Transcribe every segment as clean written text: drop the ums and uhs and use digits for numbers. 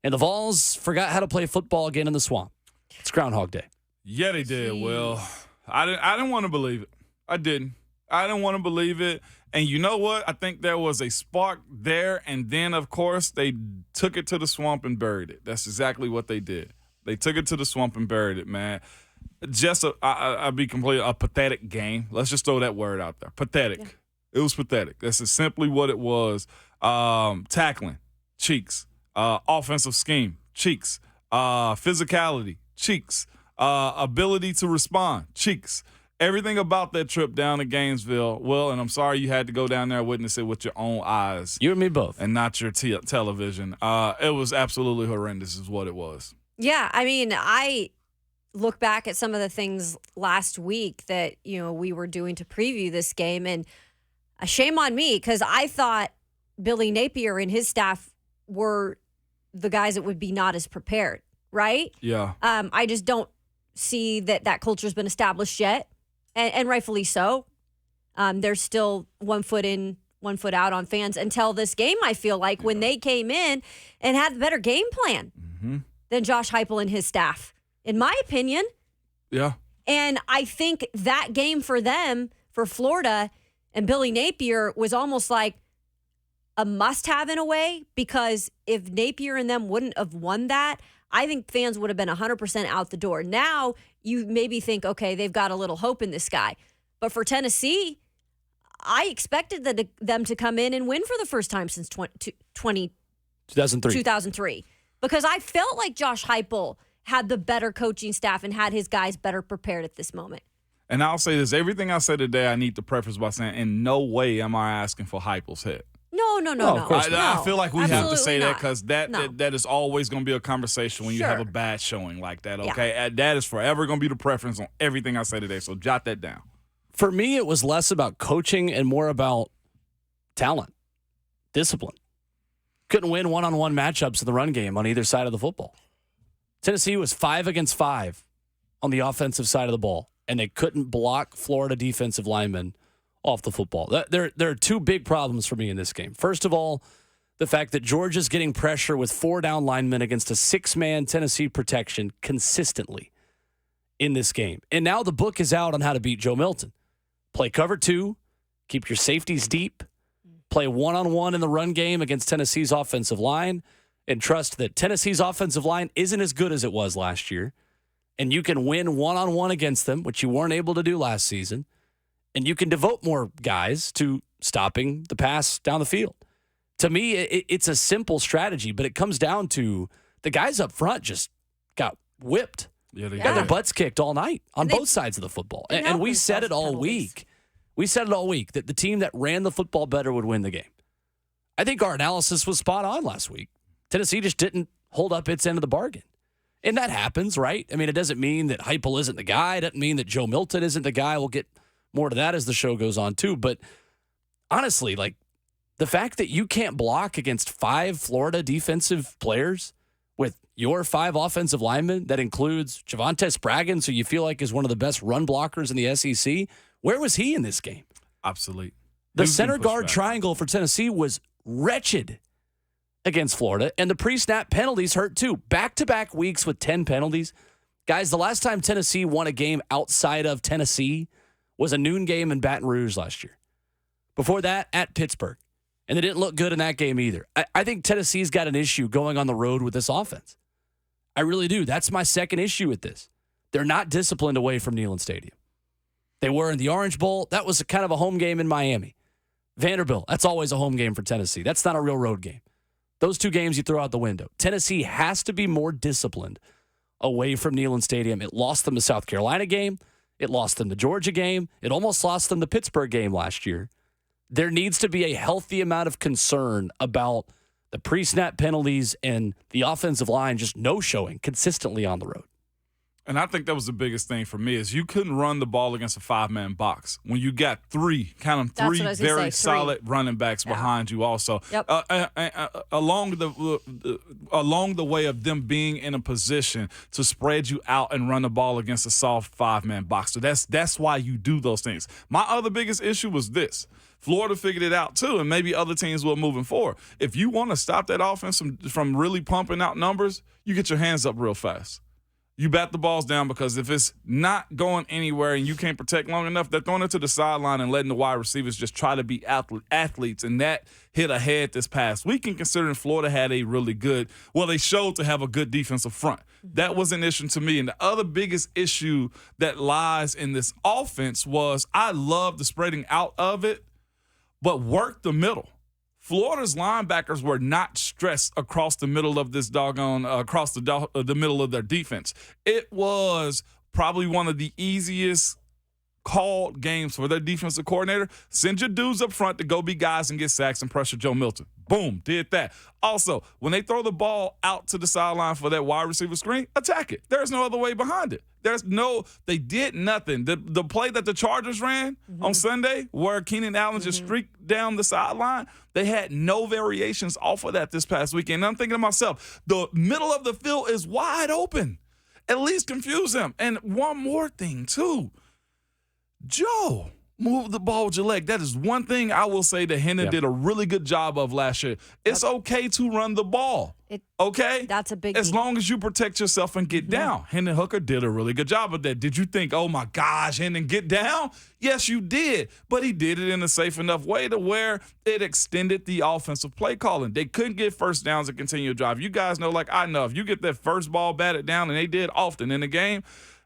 And the Vols forgot how to play football again in the swamp. It's Groundhog Day. Yeah, they did. Well, I didn't want to believe it. I didn't want to believe it. And you know what? I think there was a spark there, and then, of course, they took it to the swamp and buried it. That's exactly what they did. They took it to the swamp and buried it, man. Just I'll be completely a pathetic game. Let's just throw that word out there. Pathetic. Yeah. It was pathetic. That's simply what it was. Tackling, cheeks. Offensive scheme, cheeks. Physicality, cheeks. Ability to respond, cheeks. Everything about that trip down to Gainesville, well, and I'm sorry you had to go down there and witness it with your own eyes. You and me both. And not your television. It was absolutely horrendous is what it was. Yeah, I mean, I look back at some of the things last week that, we were doing to preview this game, and shame on me because I thought Billy Napier and his staff were the guys that would be not as prepared, right? Yeah. I just don't see that culture's been established yet, and rightfully so. There's still 1 foot in, 1 foot out on fans until this game, I feel like, when they came in and had a better game plan than Josh Heupel and his staff, in my opinion. Yeah. And I think that game for them, for Florida and Billy Napier, was almost like a must-have in a way, because if Napier and them wouldn't have won that, I think fans would have been 100% out the door. Now you maybe think, okay, they've got a little hope in this guy. But for Tennessee, I expected them to come in and win for the first time since 2003. Because I felt like Josh Heupel had the better coaching staff and had his guys better prepared at this moment. And I'll say this, everything I said today, I need to preface by saying, in no way am I asking for Heupel's head. No. Of course I feel like we have to say not. that because that is always going to be a conversation when you have a bad showing like that, okay? Yeah. That is forever going to be the preference on everything I say today, so jot that down. For me, it was less about coaching and more about talent, discipline. Couldn't win one-on-one matchups in the run game on either side of the football. Tennessee was 5 against 5 on the offensive side of the ball, and they couldn't block Florida defensive linemen off the football. There are two big problems for me in this game. First of all, the fact that Georgia's getting pressure with 4 down linemen against a 6-man Tennessee protection consistently in this game. And now the book is out on how to beat Joe Milton. Play cover 2, keep your safeties deep, play one-on-one in the run game against Tennessee's offensive line, and trust that Tennessee's offensive line isn't as good as it was last year, and you can win one-on-one against them, which you weren't able to do last season, and you can devote more guys to stopping the pass down the field. To me, it's a simple strategy, but it comes down to the guys up front just got whipped. Yeah, they got their butts kicked all night on both sides of the football. And we said it all week. We said it all week that the team that ran the football better would win the game. I think our analysis was spot on last week. Tennessee just didn't hold up its end of the bargain. And that happens, right? I mean, it doesn't mean that Heupel isn't the guy. It doesn't mean that Joe Milton isn't the guy. We'll get more to that as the show goes on, too. But honestly, like, the fact that you can't block against 5 Florida defensive players with your 5 offensive linemen, that includes Javonte Spraggins, who you feel like is one of the best run blockers in the SEC, where was he in this game? Obsolete. The center guard triangle for Tennessee was wretched against Florida, and the pre-snap penalties hurt too. Back-to-back weeks with 10 penalties. Guys, the last time Tennessee won a game outside of Tennessee was a noon game in Baton Rouge last year. Before that, at Pittsburgh. And they didn't look good in that game either. I think Tennessee's got an issue going on the road with this offense. I really do. That's my second issue with this. They're not disciplined away from Neyland Stadium. They were in the Orange Bowl. That was kind of a home game in Miami. Vanderbilt, that's always a home game for Tennessee. That's not a real road game. Those 2 games you throw out the window. Tennessee has to be more disciplined away from Neyland Stadium. It lost them the South Carolina game. It lost them the Georgia game. It almost lost them the Pittsburgh game last year. There needs to be a healthy amount of concern about the pre-snap penalties and the offensive line just no-showing consistently on the road. And I think that was the biggest thing for me is you couldn't run the ball against a 5-man box when you got 3 very solid running backs behind you also. Yep. Along the way of them being in a position to spread you out and run the ball against a soft 5-man box. So that's why you do those things. My other biggest issue was this. Florida figured it out too, and maybe other teams will moving forward. If you want to stop that offense from really pumping out numbers, you get your hands up real fast. You bat the balls down, because if it's not going anywhere and you can't protect long enough, they're throwing it to the sideline and letting the wide receivers just try to be athletes. And that hit ahead this past weekend, considering Florida had a really good, well, they showed to have a good defensive front. That was an issue to me. And the other biggest issue that lies in this offense was, I love the spreading out of it, but work the middle. Florida's linebackers were not stressed across the middle of this across the middle of their defense. It was probably one of the easiest called games for their defensive coordinator. Send your dudes up front to go be guys and get sacks and pressure Joe Milton. Boom, did that. Also, when they throw the ball out to the sideline for that wide receiver screen, attack it. There's no other way behind it. They did nothing. The play that the Chargers ran on Sunday, where Keenan Allen just streaked down the sideline, they had no variations off of that this past weekend. And I'm thinking to myself, the middle of the field is wide open. At least confuse them. And one more thing, too. Joe, move the ball with your leg. That is one thing I will say that Hendon did a really good job of last year. It's okay to run the ball. Okay? That's a big As deal. long as you protect yourself and get down. Hendon Hooker did a really good job of that. Did you think, oh my gosh, Hendon, get down? Yes, you did. But he did it in a safe enough way to where it extended the offensive play calling. They couldn't get first downs and continue to drive. You guys know, like I know, if you get that first ball batted down, and they did often in the game,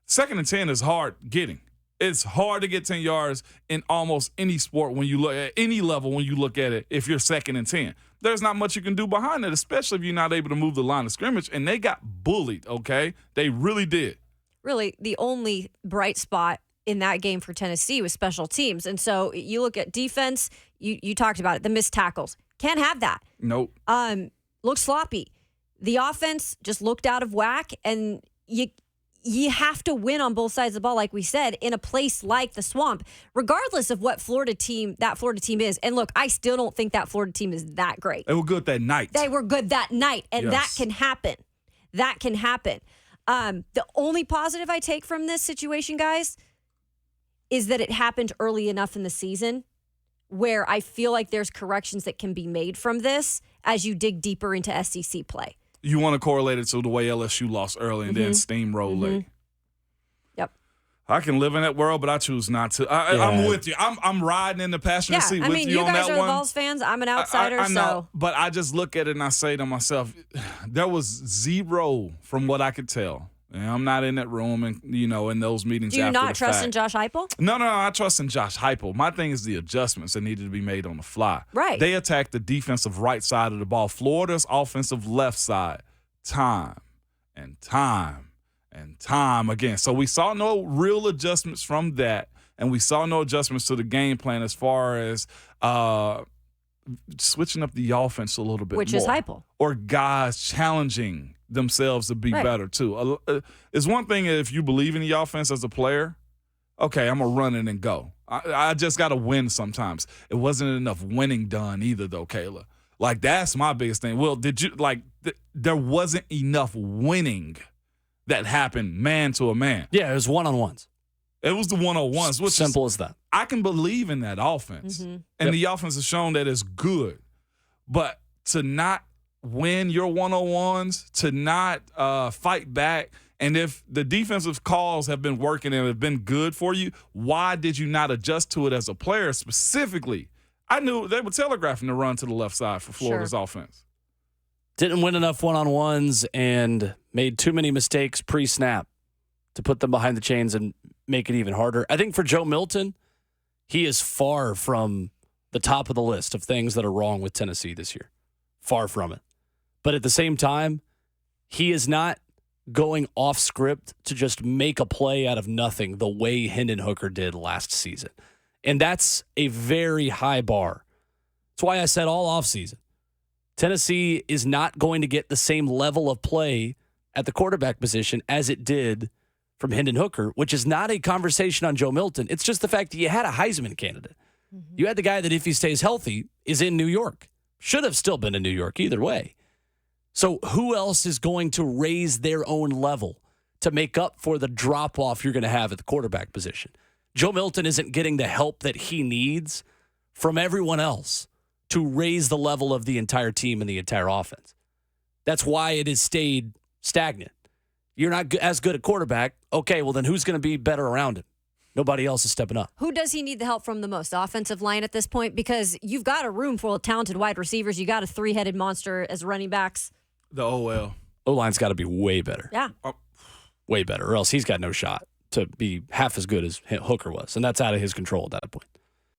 2nd and 10 is hard getting. It's hard to get 10 yards in almost any sport when you look at any level when you look at it if you're 2nd and 10. There's not much you can do behind it, especially if you're not able to move the line of scrimmage. And they got bullied, okay? They really did. Really, the only bright spot in that game for Tennessee was special teams. And so you look at defense, you talked about it, the missed tackles. Can't have that. Nope. Looked sloppy. The offense just looked out of whack, and you have to win on both sides of the ball, like we said, in a place like the Swamp, regardless of what Florida team is. And look, I still don't think that Florida team is that great. They were good that night. They were good that night, and that can happen. That can happen. The only positive I take from this situation, guys, is that it happened early enough in the season where I feel like there's corrections that can be made from this as you dig deeper into SEC play. You want to correlate it to the way LSU lost early and then steamroll late. Yep. I can live in that world, but I choose not to. I'm with you. I'm riding in the passenger seat with you on that one. You guys are the Vols fans. I'm an outsider, I know, so. But I just look at it and I say to myself, there was zero from what I could tell. And I'm not in that room and, in those meetings Do you after not the trust fact. in Josh Heupel? No, I trust in Josh Heupel. My thing is the adjustments that needed to be made on the fly. Right. They attacked the defensive right side of the ball. Florida's offensive left side, time and time and time again. So we saw no real adjustments from that, and we saw no adjustments to the game plan as far as switching up the offense a little bit Which more. is Heupel. Or guys challenging themselves to be better too. It's one thing if you believe in the offense as a player, okay, I'm going to run it and go. I just got to win sometimes. It wasn't enough winning done either though, Kayla. Like, that's my biggest thing. Well, there wasn't enough winning that happened man to a man. Yeah, it was one-on-ones. It was the one-on-ones. Which Simple as that. I can believe in that offense. And the offense has shown that it's good. But to not win your one-on-ones, to not fight back, and if the defensive calls have been working and have been good for you, why did you not adjust to it as a player specifically? I knew they were telegraphing the run to the left side for Florida's offense. Didn't win enough one-on-ones and made too many mistakes pre-snap to put them behind the chains and make it even harder. I think for Joe Milton, he is far from the top of the list of things that are wrong with Tennessee this year. Far from it. But at the same time, he is not going off script to just make a play out of nothing the way Hendon Hooker did last season. And that's a very high bar. That's why I said all offseason, Tennessee is not going to get the same level of play at the quarterback position as it did from Hendon Hooker, which is not a conversation on Joe Milton. It's just the fact that you had a Heisman candidate. You had the guy that, if he stays healthy, is in New York. Should have still been in New York either way. So who else is going to raise their own level to make up for the drop-off you're going to have at the quarterback position? Joe Milton isn't getting the help that he needs from everyone else to raise the level of the entire team and the entire offense. That's why it has stayed stagnant. You're not as good at quarterback. Okay, well then who's going to be better around him? Nobody else is stepping up. Who does he need the help from the most? The offensive line at this point? Because you've got a room full of talented wide receivers. You got a three-headed monster as running backs. The OL. O-line's got to be way better. Yeah. Way better, or else he's got no shot to be half as good as Hooker was. And that's out of his control at that point.